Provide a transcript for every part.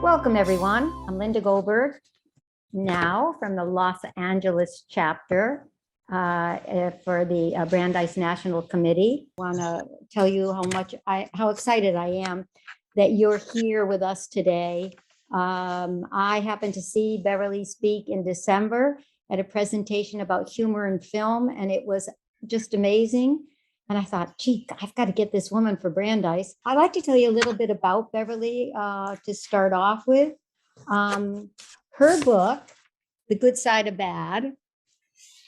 Welcome, everyone. I'm Linda Goldberg, now from the Los Angeles chapter for the Brandeis National Committee. I want to tell you how excited I am that you're here with us today. I happened to see Beverly speak in December at a presentation about humor in film, and it was just amazing. And I thought, gee, I've got to get this woman for Brandeis. I'd like to tell you a little bit about Beverly to start off with. Her book, The Good Side of Bad,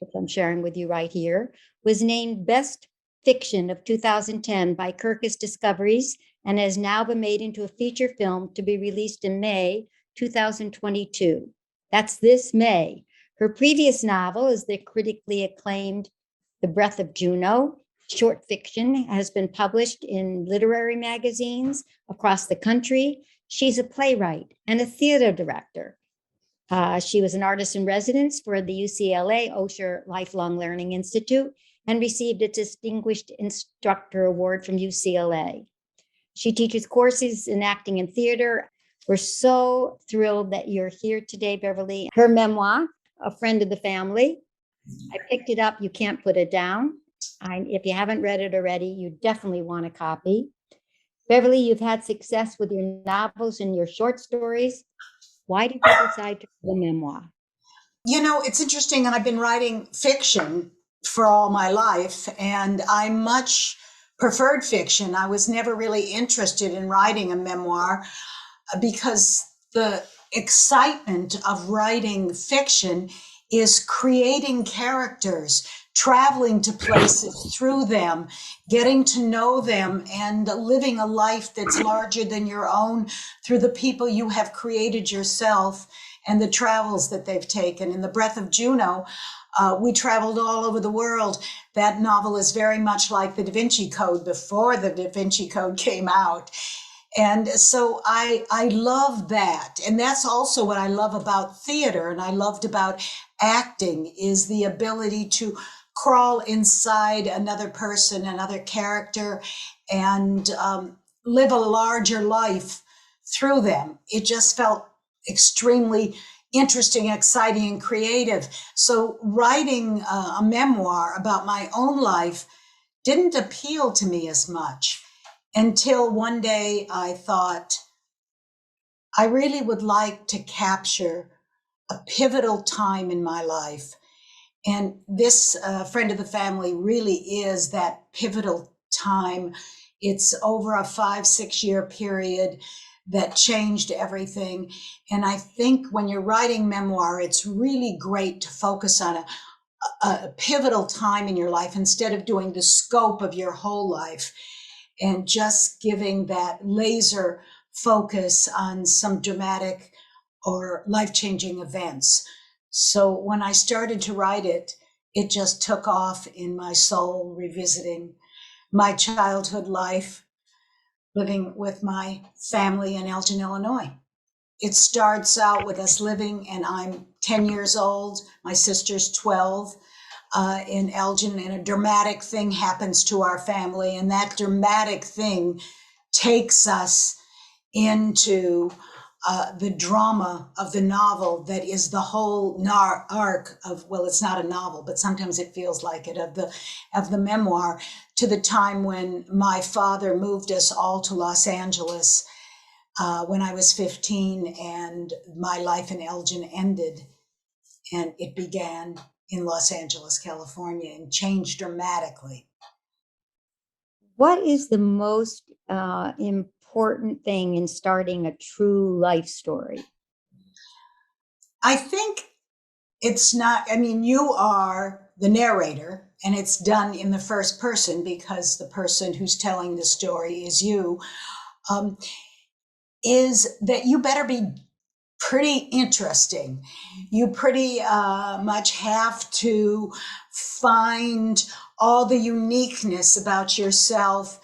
which I'm sharing with you right here, was named Best Fiction of 2010 by Kirkus Discoveries and has now been made into a feature film to be released in May 2022. That's this May. Her previous novel is the critically acclaimed The Breath of Juno. Short fiction has been published in literary magazines across the country. She's a playwright and a theater director. She was an artist in residence for the UCLA Osher Lifelong Learning Institute and received a Distinguished Instructor Award from UCLA. She teaches courses in acting and theater. We're so thrilled that you're here today, Beverly. Her memoir, A Friend of the Family. I picked it up. You can't put it down. If you haven't read it already, you definitely want a copy. Beverly, you've had success with your novels and your short stories. Why did you decide to write a memoir? You know, it's interesting. I've been writing fiction for all my life, and I much preferred fiction. I was never really interested in writing a memoir because the excitement of writing fiction is creating characters, traveling to places through them, getting to know them, and living a life that's larger than your own through the people you have created yourself and the travels that they've taken. In The Breath of Juno, we traveled all over the world. That novel is very much like the Da Vinci Code before the Da Vinci Code came out. And so I love that. And that's also what I love about theater and I loved about acting is the ability to crawl inside another person, another character, and live a larger life through them. It just felt extremely interesting, exciting, and creative. So writing a memoir about my own life didn't appeal to me as much until one day I thought, I really would like to capture a pivotal time in my life. And this Friend of the Family really is that pivotal time. It's over a 5-6 year period that changed everything. And I think when you're writing memoir, it's really great to focus on a pivotal time in your life instead of doing the scope of your whole life and just giving that laser focus on some dramatic or life-changing events. So when I started to write it, it just took off in my soul, revisiting my childhood life, living with my family in Elgin, Illinois. It starts out with us living, and I'm 10 years old, my sister's 12, in Elgin, and a dramatic thing happens to our family, and that dramatic thing takes us into the drama of the novel that is the whole arc of, well, it's not a novel, but sometimes it feels like it, of the memoir, to the time when my father moved us all to Los Angeles when I was 15, and my life in Elgin ended, and it began in Los Angeles, California, and changed dramatically. What is the most important thing in starting a true life story? I think it's not, I mean, you are the narrator and it's done in the first person because the person who's telling the story is you, is that you better be pretty interesting. You pretty much have to find all the uniqueness about yourself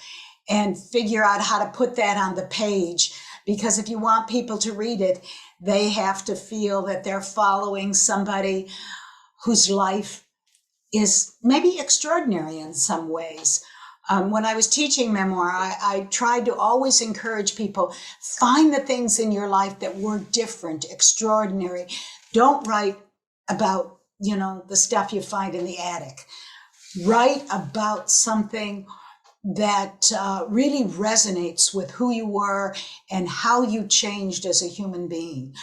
and figure out how to put that on the page. Because if you want people to read it, they have to feel that they're following somebody whose life is maybe extraordinary in some ways. When I was teaching memoir, I tried to always encourage people, find the things in your life that were different, extraordinary. Don't write about, the stuff you find in the attic. Write about something that really resonates with who you were and how you changed as a human being.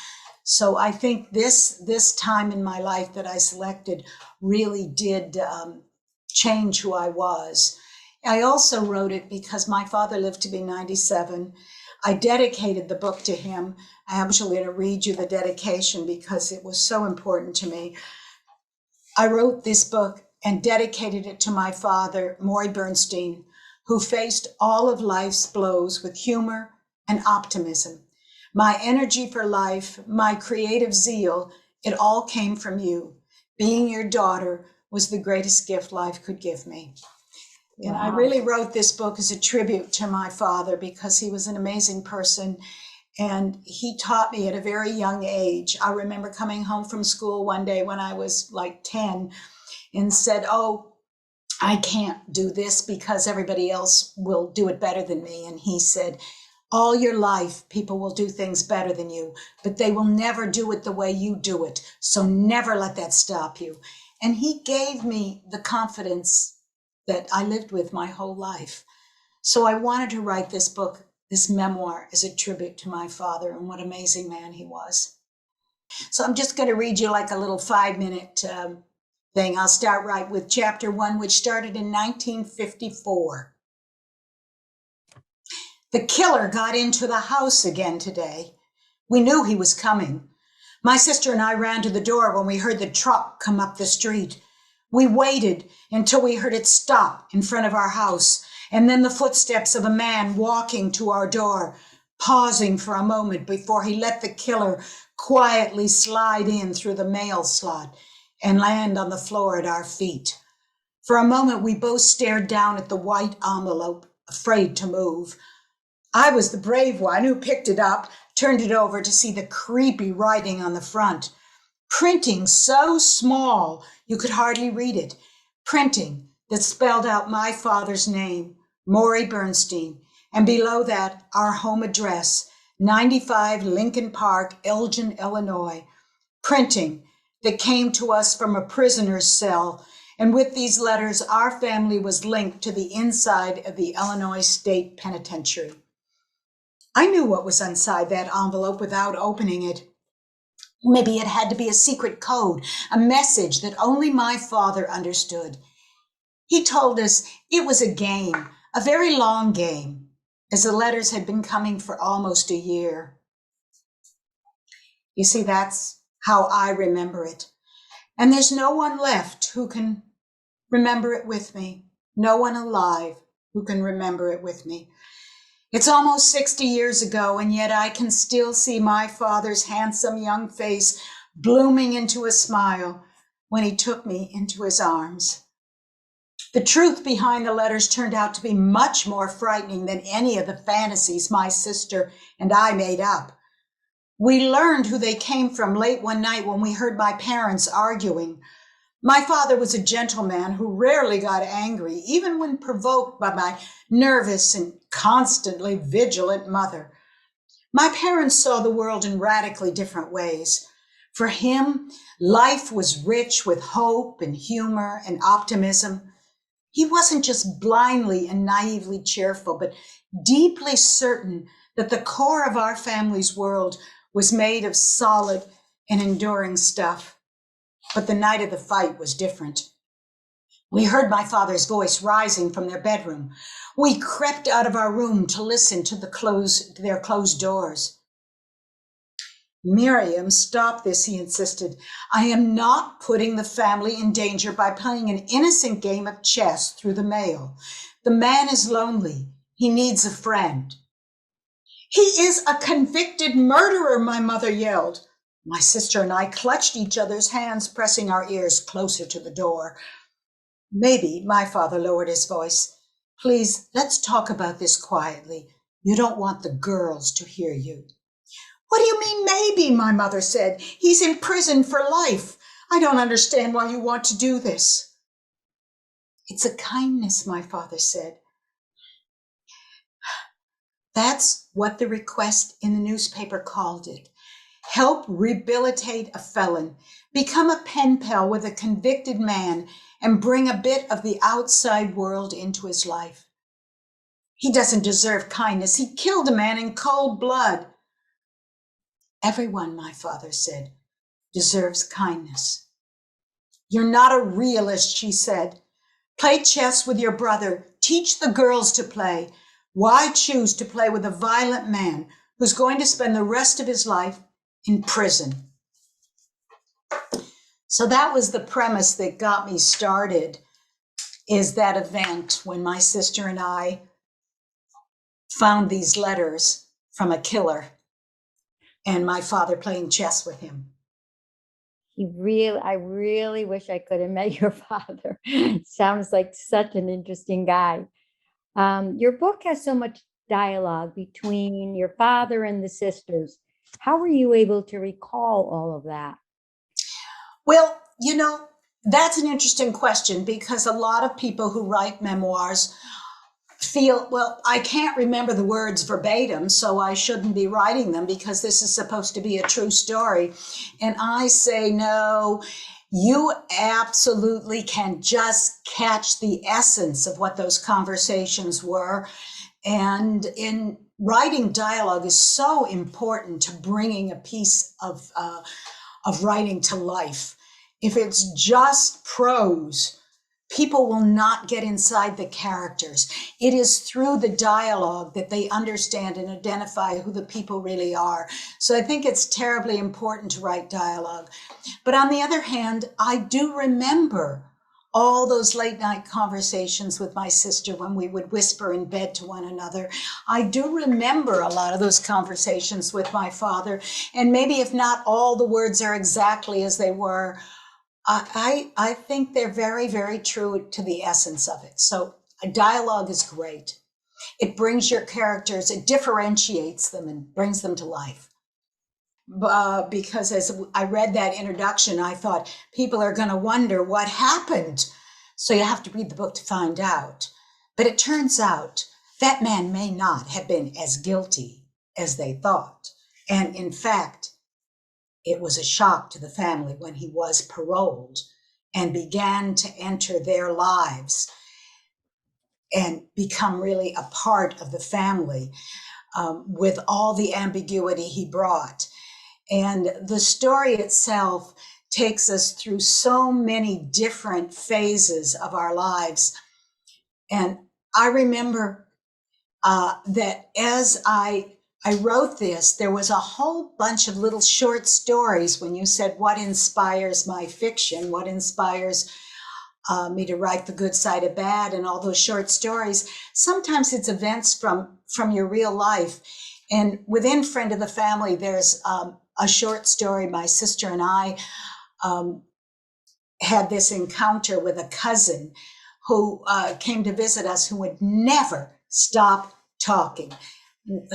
So I think this time in my life that I selected really did change who I was. I also wrote it because my father lived to be 97. I dedicated the book to him. I'm actually going to read you the dedication because it was so important to me. I wrote this book and dedicated it to my father, Maury Bernstein, who faced all of life's blows with humor and optimism. My energy for life, my creative zeal, it all came from you. Being your daughter was the greatest gift life could give me. And I really wrote this book as a tribute to my father because he was an amazing person. And he taught me at a very young age. I remember coming home from school one day when I was like 10 and said, "Oh, I can't do this because everybody else will do it better than me." And he said, "All your life, people will do things better than you, but they will never do it the way you do it. So never let that stop you." And he gave me the confidence that I lived with my whole life. So I wanted to write this book, this memoir, as a tribute to my father and what an amazing man he was. So I'm just going to read you like a little 5-minute thing. I'll start right with chapter 1, which started in 1954. The killer got into the house again today. We knew he was coming. My sister and I ran to the door when we heard the truck come up the street. We waited until we heard it stop in front of our house, and then the footsteps of a man walking to our door, pausing for a moment before he let the killer quietly slide in through the mail slot and land on the floor at our feet. For a moment, we both stared down at the white envelope, afraid to move. I was the brave one who picked it up, turned it over to see the creepy writing on the front. Printing so small you could hardly read it. Printing that spelled out my father's name, Maury Bernstein, and below that, our home address, 95 Lincoln Park, Elgin, Illinois. Printing that came to us from a prisoner's cell, and with these letters, our family was linked to the inside of the Illinois State Penitentiary. I knew what was inside that envelope without opening it. Maybe it had to be a secret code, a message that only my father understood. He told us it was a game, a very long game, as the letters had been coming for almost a year. You see, that's how I remember it. And there's no one left who can remember it with me. No one alive who can remember it with me. It's almost 60 years ago, and yet I can still see my father's handsome young face blooming into a smile when he took me into his arms. The truth behind the letters turned out to be much more frightening than any of the fantasies my sister and I made up. We learned who they came from late one night when we heard my parents arguing. My father was a gentleman who rarely got angry, even when provoked by my nervous and constantly vigilant mother. My parents saw the world in radically different ways. For him, life was rich with hope and humor and optimism. He wasn't just blindly and naively cheerful, but deeply certain that the core of our family's world was made of solid and enduring stuff. But the night of the fight was different. We heard my father's voice rising from their bedroom. We crept out of our room to listen to their closed doors. "Miriam, stop this," he insisted. "I am not putting the family in danger by playing an innocent game of chess through the mail. The man is lonely. He needs a friend." "He is a convicted murderer," my mother yelled. My sister and I clutched each other's hands, pressing our ears closer to the door. "Maybe," my father lowered his voice. "Please, let's talk about this quietly. You don't want the girls to hear you." "What do you mean, maybe?" my mother said. "He's in prison for life. I don't understand why you want to do this." "It's a kindness," my father said. That's what the request in the newspaper called it. Help rehabilitate a felon, become a pen pal with a convicted man, and bring a bit of the outside world into his life. He doesn't deserve kindness. He killed a man in cold blood. Everyone, my father said, deserves kindness. You're not a realist, she said. Play chess with your brother. Teach the girls to play. Why choose to play with a violent man who's going to spend the rest of his life in prison? So that was the premise that got me started, is that event when my sister and I found these letters from a killer and my father playing chess with him. I really wish I could have met your father. Sounds like such an interesting guy. Your book has so much dialogue between your father and the sisters. How were you able to recall all of that? Well, that's an interesting question, because a lot of people who write memoirs feel, well, I can't remember the words verbatim, so I shouldn't be writing them because this is supposed to be a true story. And I say, no, you absolutely can just catch the essence of what those conversations were. And in writing, dialogue is so important to bringing a piece of writing to life. If it's just prose, people will not get inside the characters. It is through the dialogue that they understand and identify who the people really are. So I think it's terribly important to write dialogue. But on the other hand, I do remember all those late night conversations with my sister when we would whisper in bed to one another. I do remember a lot of those conversations with my father. And maybe if not all the words are exactly as they were, I think they're very, very true to the essence of it. So a dialogue is great. It brings your characters, it differentiates them and brings them to life. Because as I read that introduction, I thought people are going to wonder what happened. So you have to read the book to find out. But it turns out that man may not have been as guilty as they thought. And in fact, it was a shock to the family when he was paroled and began to enter their lives and become really a part of the family, with all the ambiguity he brought. And the story itself takes us through so many different phases of our lives. And I remember that as I wrote this, there was a whole bunch of little short stories. When you said, what inspires my fiction, what inspires me to write The Good Side of Bad, and all those short stories, sometimes it's events from your real life. And within Friend of the Family, there's a short story. My sister and I had this encounter with a cousin who came to visit us, who would never stop talking.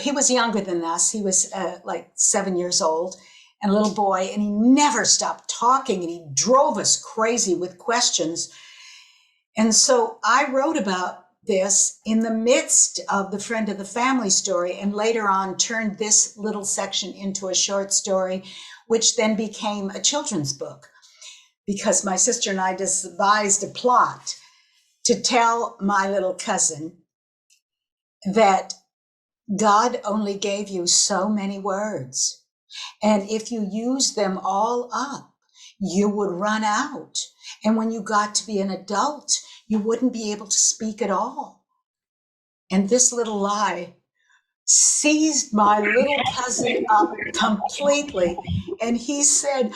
He was younger than us. He was like 7 years old and a little boy, and he never stopped talking, and he drove us crazy with questions. And so I wrote about this in the midst of the Friend of the Family story, and later on turned this little section into a short story, which then became a children's book, because my sister and I devised a plot to tell my little cousin that God only gave you so many words. And if you use them all up, you would run out. And when you got to be an adult, you wouldn't be able to speak at all. And this little lie seized my little cousin up completely. And he said,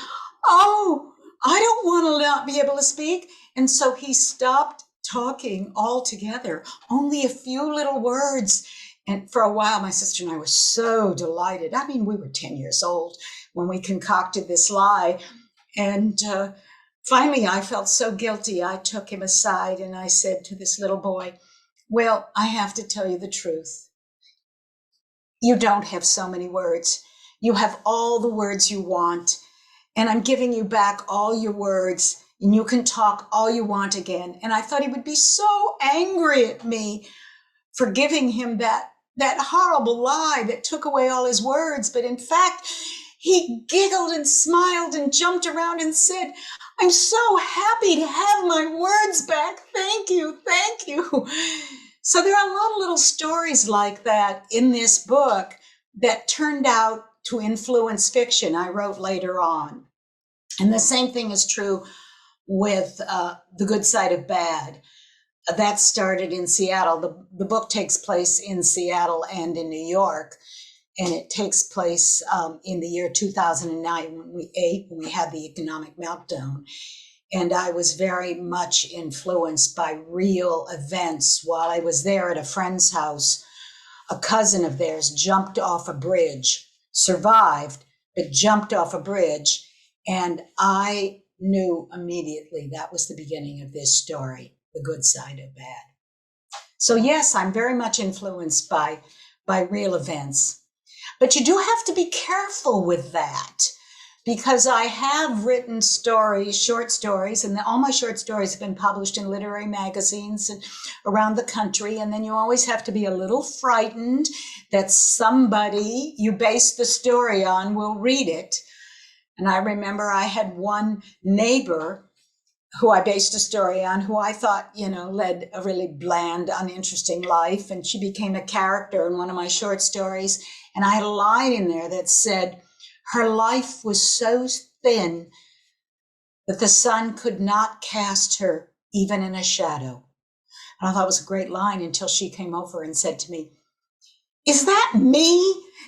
oh, I don't want to not be able to speak. And so he stopped talking altogether, only a few little words. And for a while, my sister and I were so delighted. I mean, we were 10 years old when we concocted this lie. And finally, I felt so guilty. I took him aside and I said to this little boy, well, I have to tell you the truth. You don't have so many words. You have all the words you want. And I'm giving you back all your words, and you can talk all you want again. And I thought he would be so angry at me for giving him that that horrible lie that took away all his words. But in fact, he giggled and smiled and jumped around and said, "I'm so happy to have my words back. Thank you. Thank you." So there are a lot of little stories like that in this book that turned out to influence fiction I wrote later on. And the same thing is true with The Good Side of Bad. That started in Seattle. The book takes place in Seattle and in New York, and it takes place in the year 2009 when we had the economic meltdown. And I was very much influenced by real events. While I was there at a friend's house, a cousin of theirs jumped off a bridge, survived, but jumped off a bridge. And I knew immediately that was the beginning of this story, The Good Side of Bad. So yes, I'm very much influenced by real events. But you do have to be careful with that, because I have written stories, short stories, and all my short stories have been published in literary magazines and around the country. And then you always have to be a little frightened that somebody you base the story on will read it. And I remember I had one neighbor who I based a story on, who I thought, led a really bland, uninteresting life. And she became a character in one of my short stories. And I had a line in there that said, her life was so thin that the sun could not cast her even in a shadow. And I thought it was a great line until she came over and said to me, "Is that me?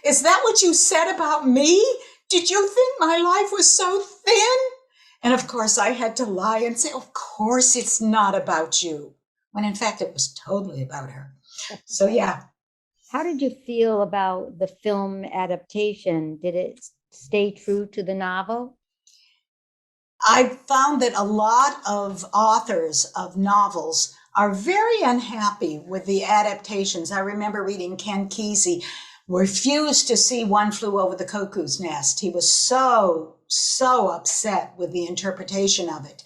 Is that what you said about me? Did you think my life was so thin?" And of course I had to lie and say, "Of course it's not about you," when in fact it was totally about her. So yeah. How did you feel about the film adaptation? Did it stay true to the novel? I found that a lot of authors of novels are very unhappy with the adaptations. I remember reading Ken Kesey refused to see One Flew Over the Cuckoo's Nest. He was so upset with the interpretation of it.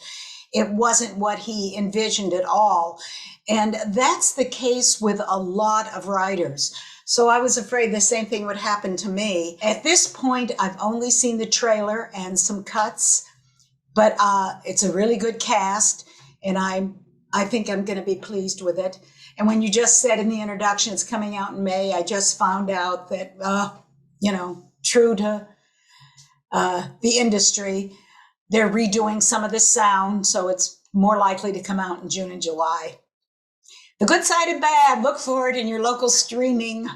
It wasn't what he envisioned at all. And that's the case with a lot of writers. So I was afraid the same thing would happen to me. At this point, I've only seen the trailer and some cuts, but it's a really good cast, and I think I'm going to be pleased with it. And when you just said in the introduction it's coming out in May, I just found out that, true to the industry, they're redoing some of the sound, so it's more likely to come out in June and July. The Good Side of Bad, look for it in your local streaming.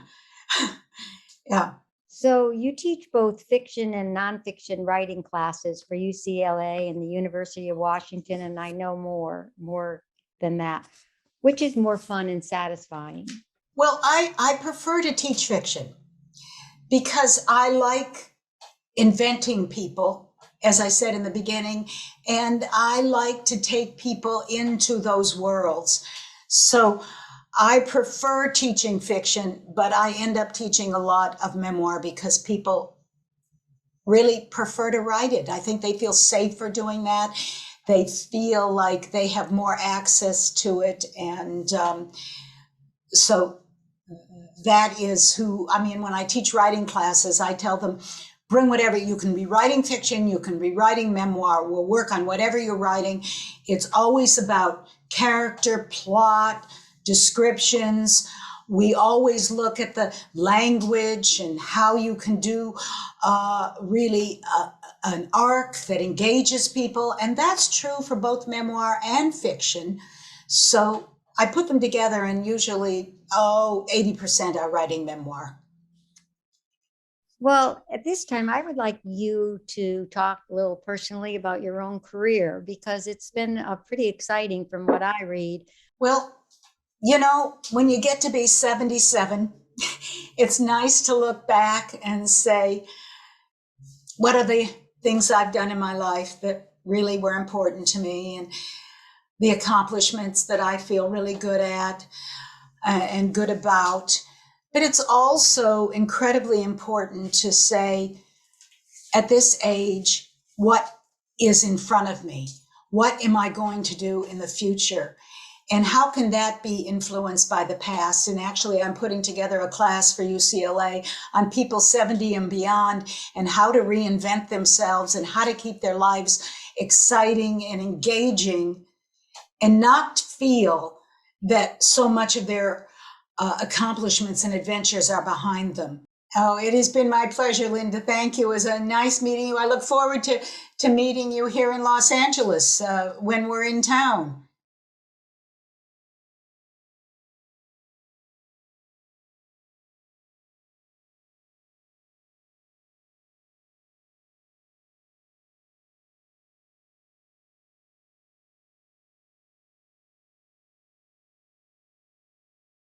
Yeah. So you teach both fiction and nonfiction writing classes for UCLA and the University of Washington, and I know more than that. Which is more fun and satisfying? Well, I prefer to teach fiction because I like inventing people, as I said in the beginning, and I like to take people into those worlds. So I prefer teaching fiction, but I end up teaching a lot of memoir because people really prefer to write it. I think they feel safer doing that. They feel like they have more access to it. And so that is when I teach writing classes, I tell them, bring whatever. You can be writing fiction, you can be writing memoir. We'll work on whatever you're writing. It's always about character, plot, descriptions. We always look at the language and how you can do really an arc that engages people. And that's true for both memoir and fiction. So I put them together, and usually, 80% are writing memoir. Well, at this time, I would like you to talk a little personally about your own career, because it's been pretty exciting from what I read. Well, when you get to be 77, it's nice to look back and say, what are the things I've done in my life that really were important to me, and the accomplishments that I feel really good at and good about. But it's also incredibly important to say, at this age, what is in front of me? What am I going to do in the future? And how can that be influenced by the past? And actually, I'm putting together a class for UCLA on people 70 and beyond and how to reinvent themselves and how to keep their lives exciting and engaging and not feel that so much of their accomplishments and adventures are behind them. Oh, it has been my pleasure, Linda. Thank you. It was a nice meeting you. I look forward to meeting you here in Los Angeles when we're in town.